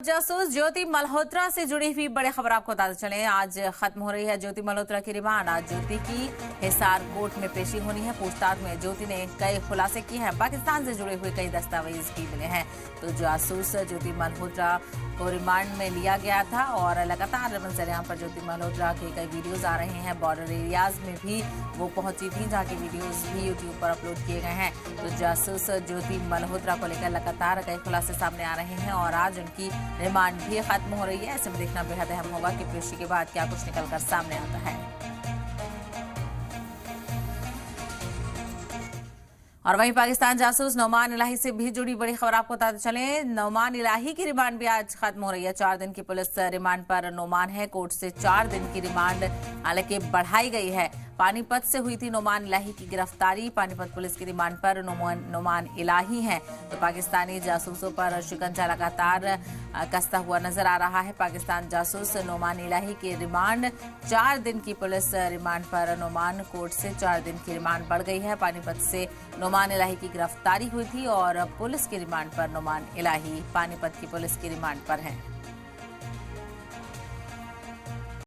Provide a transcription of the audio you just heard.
जासूस ज्योति मल्होत्रा से जुड़ी हुई बड़ी खबर आपको बताते चले। आज खत्म हो रही है ज्योति मल्होत्रा की रिमांड। आज ज्योति की हिसार कोर्ट में पेशी होनी है। पूछताछ में ज्योति ने कई खुलासे किए हैं। पाकिस्तान से जुड़े हुए कई दस्तावेज भी मिले हैं। तो जासूस ज्योति मल्होत्रा को रिमांड में लिया गया था और लगातार मंजर-ए-आम पर ज्योति मल्होत्रा के कई वीडियोज आ रहे हैं। बॉर्डर एरियाज में भी वो पहुंची थी, जहाँ के वीडियोज भी यूट्यूब पर अपलोड किए गए हैं। तो जासूस ज्योति मल्होत्रा को लेकर लगातार कई खुलासे सामने आ रहे हैं और आज उनकी रिमांड भी खत्म हो रही है। ऐसे में देखना बेहद अहम होगा कि पेशी के बाद क्या कुछ निकलकर सामने आता है। और वहीं पाकिस्तान जासूस नौमान इलाही से भी जुड़ी बड़ी खबर आपको बताते चले। नौमान इलाही की रिमांड भी आज खत्म हो रही है। 4 दिन की पुलिस रिमांड पर नौमान है। कोर्ट से 4 दिन की रिमांड हालांकि बढ़ाई गई है। पानीपत से हुई थी नौमान इलाही की गिरफ्तारी। पानीपत पुलिस की रिमांड पर नौमान इलाही हैं। तो पाकिस्तानी जासूसों पर शिकंजा लगातार कसता हुआ नजर आ रहा है। पाकिस्तान जासूस नौमान इलाही की रिमांड 4 दिन की पुलिस रिमांड पर नौमान, कोर्ट से 4 दिन की रिमांड बढ़ गई है। पानीपत से नौमान इलाही की गिरफ्तारी हुई थी और पुलिस की रिमांड पर नौमान इलाही पानीपत की पुलिस की रिमांड पर है।